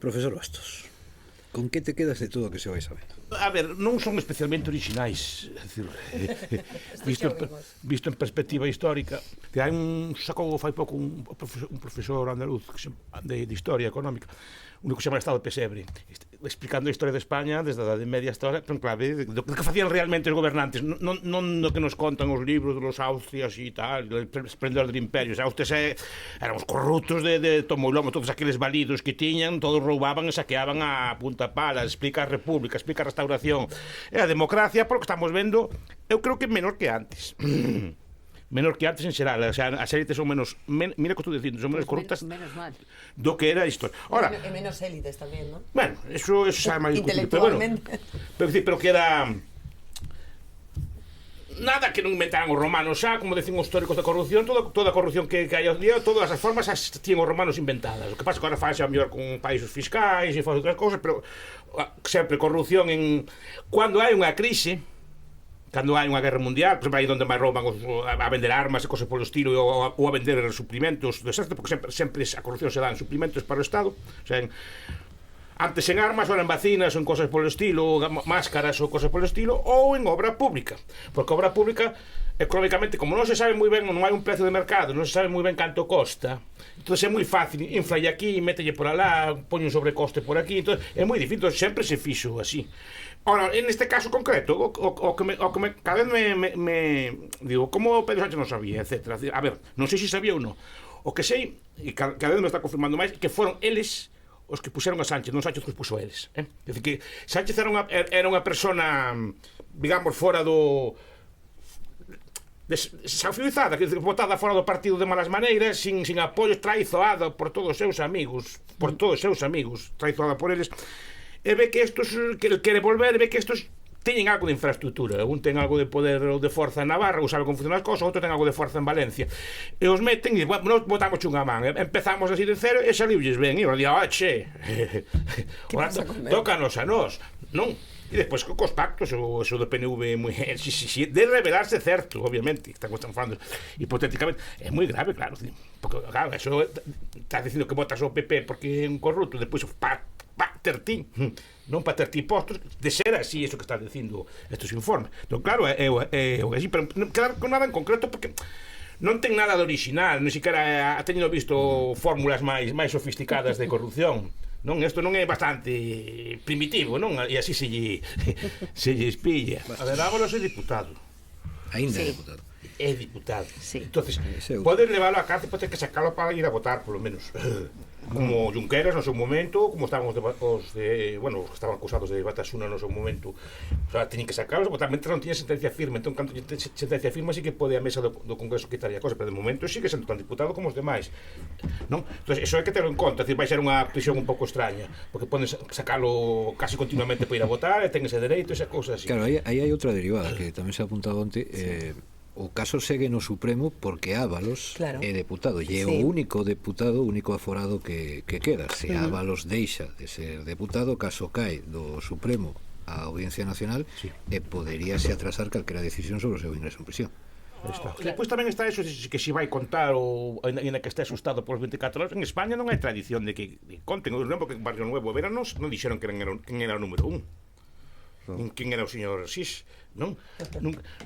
Profesor Bastos, con que te quedas de todo o que se vai sabendo? A ver, non son especialmente orixinais, é dicir, visto en perspectiva histórica. Hai sacou fai pouco un profesor andaluz de historia económica, único que se chama Estado de Pesebre, explicando a historia de España desde a Edade Media hasta ahora, pero clave, do que facían realmente os gobernantes, non do que nos contan os libros dos Austrias e tal, el esplendor del imperio. Os Austrias eran os corruptos de tomo e lomo, todos aqueles validos que tiñan, todos roubaban e saqueaban a punta pala. Explica a República, explica a Restauración e a democracia, polo que estamos vendo, eu creo que menor que antes. Menor que antes en xeral, o sea, as élites son menos, mira que estou dicindo, son menos corruptas do que era isto. Ora, e menos élites tamén, non? Bueno, eso sabe máis discutible, pero bueno, pero que era nada que non inventaran os romanos xa, como decían os históricos da corrupción, toda a corrupción que hai hoxe día, todas as formas as tiñan os romanos inventadas. O que pasa que agora faz a mellor con países fiscais e faz outras cousas, pero sempre corrupción en cando hai unha crise. Cando hai unha guerra mundial, por exemplo, aí onde máis rouban a vender armas e cosas polo estilo ou a vender suplimentos do exército, porque sempre a corrupción se dá en suplimentos para o Estado, o sea, antes en armas ou en vacinas ou en cosas polo estilo, máscaras ou cosas polo estilo, ou en obra pública, porque a obra pública económicamente, como non se sabe moi ben, non hai un precio de mercado, non se sabe moi ben canto costa, entón é moi fácil, inflalle aquí, mételle por alá, poñe un sobrecoste por aquí, entón é moi difícil, sempre se fixo así. Ora, en este caso concreto, o que cada vez me digo, como Pedro Sánchez non sabía, etc. A ver, non sei se sabía ou non. O que sei, e cada vez me está confirmando máis, que foron eles os que puxeron a Sánchez, non Sánchez que os puxo a eles. É dicir, que Sánchez era unha persona, digamos, fora do... desafiuzada, botada fora do partido de malas maneiras, sin apoio, traizoada por todos os seus amigos, traizoada por eles, e ve que estos, que el quere volver, e ve que estos teñen algo de infraestructura, un ten algo de poder ou de forza en Navarra, ou sabe como funcionan as cosas, outro ten algo de forza en Valencia, e os meten e bueno, nos botamos unha man, empezamos así de cero e saliulles ben, e ora di, che tócanos a nós, non? E despois cos pactos, o do PNV moi, de revelarse certo, obviamente, estamos falando hipotéticamente, é moi grave, claro, porque claro, eso estás dicindo que votas ao PP porque é un corrupto, despois ter ti, non para ter ti postos, de ser así eso que estás dicindo estes informes. Entón, claro, é así, pero quedar con nada en concreto porque non ten nada de original, non siquiera ha tenido visto fórmulas máis sofisticadas de corrupción. Non, isto non é bastante primitivo, non? E así se lle espilla. A ver, Ábalos é diputado. Ainda é diputado. É diputado. Sí. Entonces, podes leválo a cárcel, pode ter que sacalo para ir a votar, polo menos. Como Junqueras no seu momento, como estaban os que estaban acusados de Batasuna no seu momento, o sea, teñen que sacalos, porque tamén non tiña sentencia firme, entón, cando tiña sentencia firme, sí que pode a mesa do Congreso quitaría a cosa, pero de momento sigue sendo tan diputado como os demais, non? Entón, eso hai que terlo en conta, vai ser unha prisión un pouco extraña, porque poden sacalo casi continuamente para ir a votar, e ten ese dereito, esa cousa así. Claro, aí hai outra derivada, que tamén se ha apuntado onte, o caso segue no Supremo porque Ábalos é deputado e é o único deputado, o único aforado que queda. Se Ábalos deixa de ser deputado, caso cae do Supremo á Audiencia Nacional, e poderíase atrasar calquera decisión sobre o seu ingreso en prisión. Depois tamén está eso que se vai contar ou ainda que este asustado polos 24 horas. En España non hai tradición de que conten. Eu lembro que en Barrio Nuevo Verano non dixeron quen era o número 1, quen era o señor Sis, non?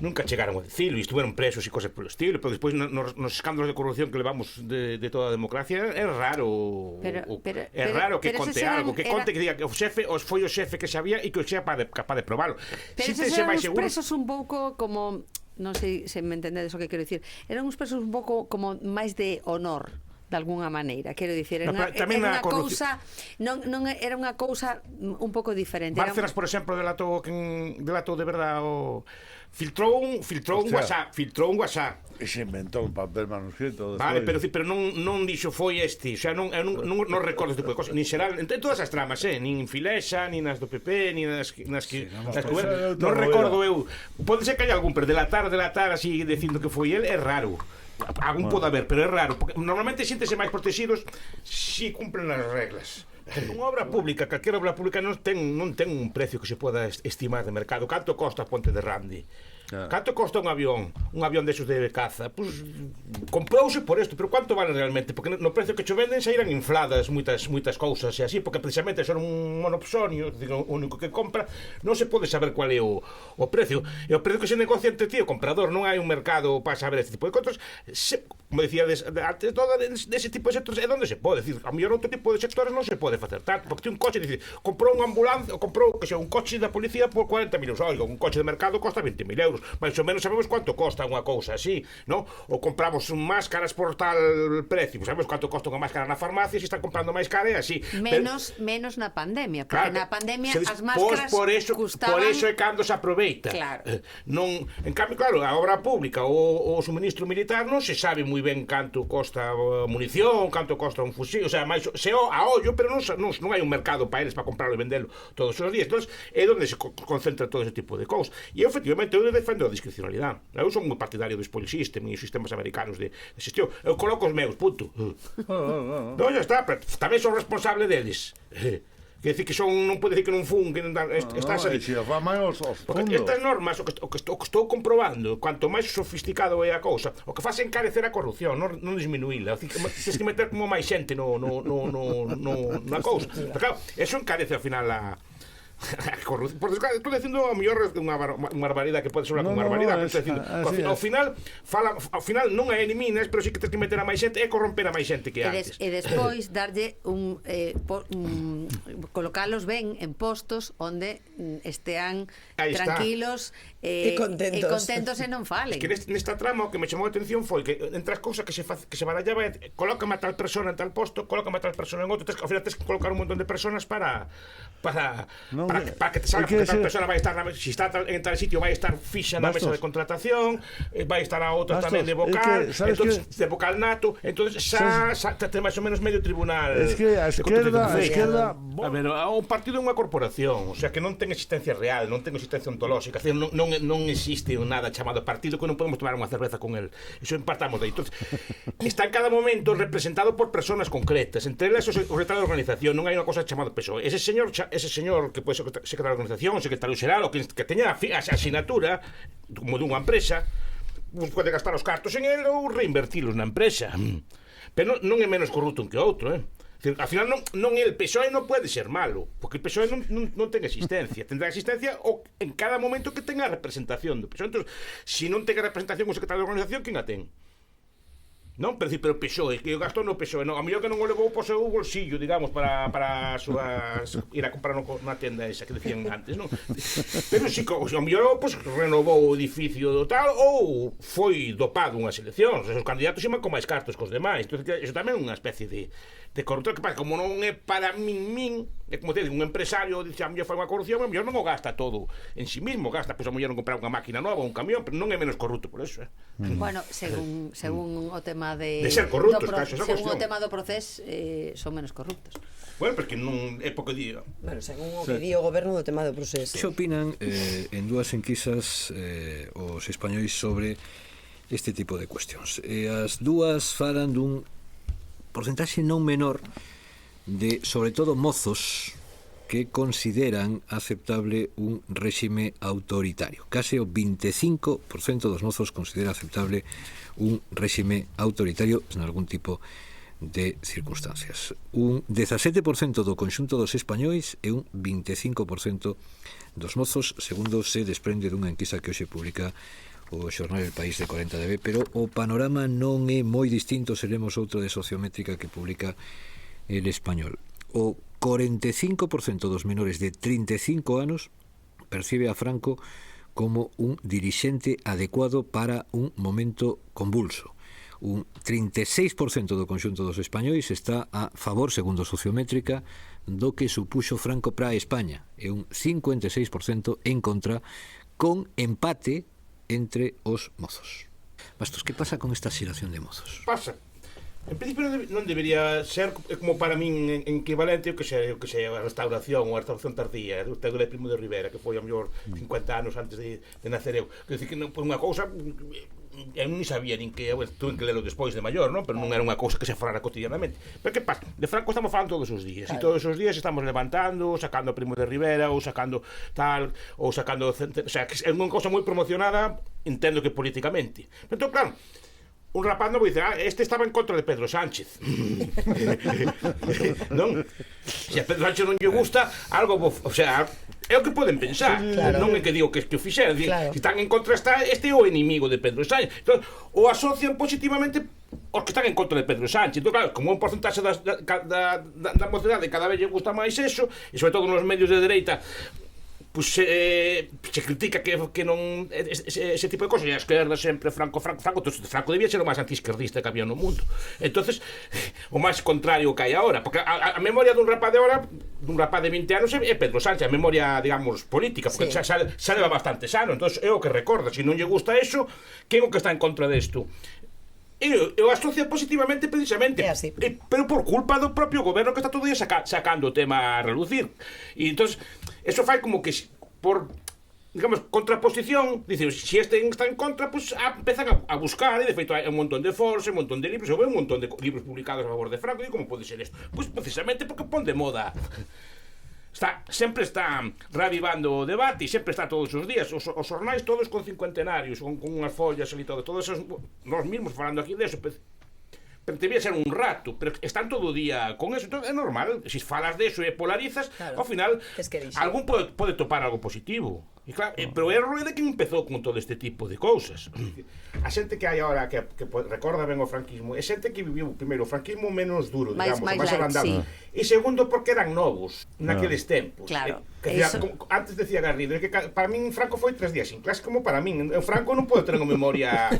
Nunca chegaron a dicilo e estuveron presos e cosas polo estilo, pero despois nos escándalos de corrupción que levamos de toda a democracia é raro que conte algo, que conte que diga que o xefe foi o xefe que sabía e que o sea capaz de probarlo. Pero esos eran uns presos un pouco como, non sei se me entendedes o que quero dicir, eran uns presos un pouco como máis de honor, de alguna maneira, quero dicir, era unha cousa, non era unha cousa un pouco diferente. Bárcenas, por exemplo, delatou de verdade o filtrou un WhatsApp. E se inventou un papel manuscrito. Vale, pero non dixo foi este, o sea, non recordo este tipo de cosas, nin xeral, en todas as tramas, nin Filexa, nin nas do PP, nin nas que non recordo eu. Pode ser que hai algún, pero delatar así dicindo que foi el é raro. Algún pode haber, pero é raro, porque normalmente xéntese máis protegidos si cumplen as reglas. Unha obra pública, calquera obra pública non ten un precio que se poda estimar de mercado. Canto costa a Ponte de Rande? Canto costa un avión desos de caza? Pois comprouse por isto, pero quanto vale realmente? Porque no precio que cho venden saíran infladas moitas cousas e así, porque precisamente son un monopsonio, o único que compra, non se pode saber cual é o precio. E o precio que se negocia entre ti e o comprador, non hai un mercado para saber este tipo de cousas. Como decía antes, todo dese tipo de sectores é onde se pode, decir, a mellor outro tipo de sectores non se pode facer tanto, porque ti un coche, dicir, comprou unha ambulancia, ou comprou, que sea, un coche da policía por 40.000 euros, oiga, un coche de mercado costa 20.000 euros, mais ou menos sabemos quanto costa unha cousa así, non? Ou compramos máscaras por tal precio, sabemos quanto costa unha máscara na farmacia, se están comprando máis cara e así. Menos na pandemia, porque na pandemia as máscaras custaban... Por eso é cando se aproveita. Claro. Non, en cambio, claro, a obra pública ou o suministro militar non se sabe moi ben canto costa a munición, canto costa un fusil, o sea, máis se a ollo, pero non hai un mercado para eles para comprarlo e vendelo todos os días. Entón, é onde se concentra todo ese tipo de cousas. E efectivamente, eu defendo a discrecionalidade. Eu son moi partidario do spoil system e os sistemas americanos de xestión. Eu coloco os meus, punto. Non, já está, pero tamén son responsable deles. Que decir que non pode decir que non fun, que non estás ali. Porque estas normas, o que estou comprobando, cuanto máis sofisticado é a cousa, o que faz encarecer a corrupción, non disminuíla. Tens que meter como máis xente na cousa. Pero claro, eso encarece ao final a corrupción. Por desgracia, estou dicindo a mellor unha barbaridade que pode ser unha barbaridade, pero ao final non a eliminas, pero sí que tens que meter a máis xente e corromper a máis xente que antes. E despois darlle colocalos ben en postos onde estean tranquilos e contentos e non falen. Es que nesta trama o que me chamou a atención foi que entre as cousas que se barallaba, colócame a tal persona en tal posto, colócame a tal persona en outro, ao final tens que colocar un montón de personas para que te salga, porque tal persona vai estar si está en tal sitio vai estar fixa na mesa de contratación, vai estar a outra tamén de vocal, entonces de vocal nato, entonces xa te máis ou menos medio tribunal. Es que a esquerda a ver, un partido é unha corporación, o sea que non ten existencia real, non ten existencia ontolóxica, non existe nada chamado partido que non podemos tomar unha cerveza con el. Iso partamos de aí. Entonces, está en cada momento representado por personas concretas, entre elas o secretario de organización, non hai unha cosa chamada PSOE. Ese señor que pode ser secretario de organización, secretario xeral, ou que teña a asinatura como dunha empresa, pode gastar os cartos en el ou reinvertilos na empresa. Pero non é menos corrupto un que outro, Al final non el PSOE non pode ser malo, porque o PSOE non ten existencia. Tendrá existencia en cada momento que tenga representación do PSOE. Entón, se non ten representación o secretario de organización, quen a ten? Non, pero o PSOE, que o gastou no PSOE, non, a mellor que non o levou po seu bolsillo, digamos, para ir a comprar na tenda esa que decían antes, non? Pero si, a mellor, pues, renovou o edificio do tal, ou foi dopado unhas eleccións, os candidatos iban con máis cartos que os demais. Entón, eso tamén é unha especie de corruptor que pasa, como non é para min, é como te digo, un empresario dice a mellor fai unha corrupción, a mellor non o gasta todo en si mismo, gasta, pois a mellor non comprar unha máquina nova, un camión, pero non é menos corrupto por eso, Bueno, según o tema de ser corruptos, según o tema do proceso, son menos corruptos. Bueno, porque non é pouco día. Bueno, según o que di o goberno do tema do proceso. Que opinan en dúas enquisas os españois sobre este tipo de cuestións? As dúas falan dun porcentaxe non menor de, sobre todo, mozos que consideran aceptable un réxime autoritario. Case o 25% dos mozos considera aceptable un réxime autoritario en algún tipo de circunstancias. Un 17% do conxunto dos españois e un 25% dos mozos, segundo se desprende dunha enquisa que hoxe publica o xornal El País de 40dB, pero o panorama non é moi distinto se lemos outro de Sociométrica que publica El Español. O 45% dos menores de 35 anos percibe a Franco como un dirixente adecuado para un momento convulso. Un 36% do conxunto dos españois está a favor, segundo Sociométrica, do que supuxo Franco para España, e un 56% en contra, con empate entre os mozos. Bastos, que pasa con esta xeración de mozos? Pasa. En principio non debería ser como para min equivalente o que sea a restauración ou a restauración tardía do Teodoro Primo de Rivera, que foi a mellor 50 anos antes de nacer eu. Quer dizer que non foi unha cousa eu non sabía nin que, tuve que lelo despois de maior, non? Pero non era unha cousa que se falara cotidianamente. Pero que pasa? De Franco estamos falando todos os días, e todos os días estamos levantando, sacando a Primo de Rivera, ou sacando tal, ou sacando, o sea, que é unha cousa moi promocionada, entendo que políticamente. Entón, claro, un rapaz non vai dizer, este estaba en contra de Pedro Sánchez. Non? Se a Pedro Sánchez non lle gusta, algo, o sea, é o que poden pensar. Non é que digo que o fixera, se están en contra, este é o inimigo de Pedro Sánchez. Entón, o asocian positivamente os que están en contra de Pedro Sánchez. Entón, claro, como un porcentaxe da mocidade cada vez lle gusta máis eso, e sobre todo nos medios de dereita, pues se critica que non ese tipo de cosas, e a esquerda sempre Franco debía ser o máis antiesquerdista que había no mundo. Entonces, o máis contrario que hai agora, porque a memoria dun rapaz de agora, dun rapaz de 20 anos é Pedro Sánchez, a memoria, digamos, política, porque xa leva bastante sano, entonces é o que recorda. Se non lle gusta eso, quen é o que está en contra desto? Eu asocio positivamente precisamente, pero por culpa do propio goberno que está todo día sacando o tema a relucir. E entonces eso fai como que por, digamos, contraposición, dicen, se este está en contra, pues empezan a buscar, e de feito hai un montón de foros, un montón de libros, eu veo un montón de libros publicados a favor de Franco, e como pode ser isto? Pois precisamente porque pon de moda. Sempre está reavivando o debate, e sempre está todos os días os xornais todos con cincuentenarios, con unhas follas e todo, todos esos, nós mesmos falando aquí deso, pero debía ser un rato, pero están todo o día con eso. Entón é normal, se falas deso e polarizas, ao final algún pode topar algo positivo. E claro, pero o erro é de que empezou con todo este tipo de cousas. A xente que hai agora que recorda ben o franquismo é xente que viviu primeiro o franquismo menos duro, digamos, máis ablandado, e segundo porque eran novos naqueles tempos. Claro. Antes decía Garrido que para min Franco foi 3 días sin clase, como para min o Franco non pode ter unha memoria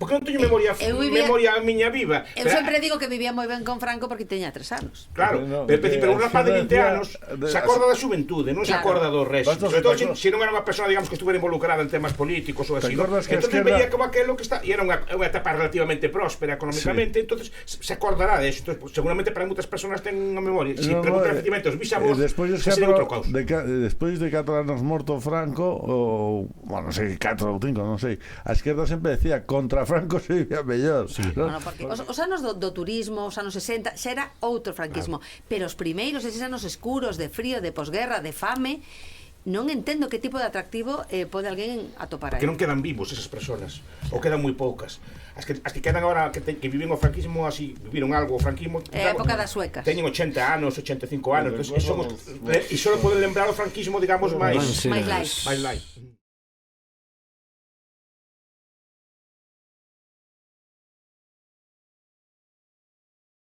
porque non teño memoria a miña viva. Eu sempre digo que vivía moi ben con Franco porque teña 3 anos. Claro, pero un rapaz de 20 anos se acorda da xuventude, non se acorda do resto. Sobre todo se non era unha persona, digamos, que estuvera involucrada en temas políticos ou así, entonces veía como aquelo que está, e era unha etapa relativamente próspera económicamente, entonces se acordará de eso. Entonces, seguramente para moitas persoas ten unha memoria. Se preguntan efectivamente os bisavós, sería outro caos. Despois de 4 anos morto Franco, ou, bueno, non sei, 4 ou 5, non sei, a esquerda sempre decía contra Franco se vivía mellor. Bueno, porque os anos do turismo, os anos 60, xa era outro franquismo, pero os primeiros, eses anos escuros, de frío, de posguerra, de fame, non entendo que tipo de atractivo pode alguén atopar aí. Que non quedan vivos esas persoas, ou quedan moi poucas. As que quedan agora, que viven o franquismo así, viviron algo o franquismo, a época das suecas, teñen 80 anos, 85 anos, e só poden lembrar o franquismo, digamos, máis light.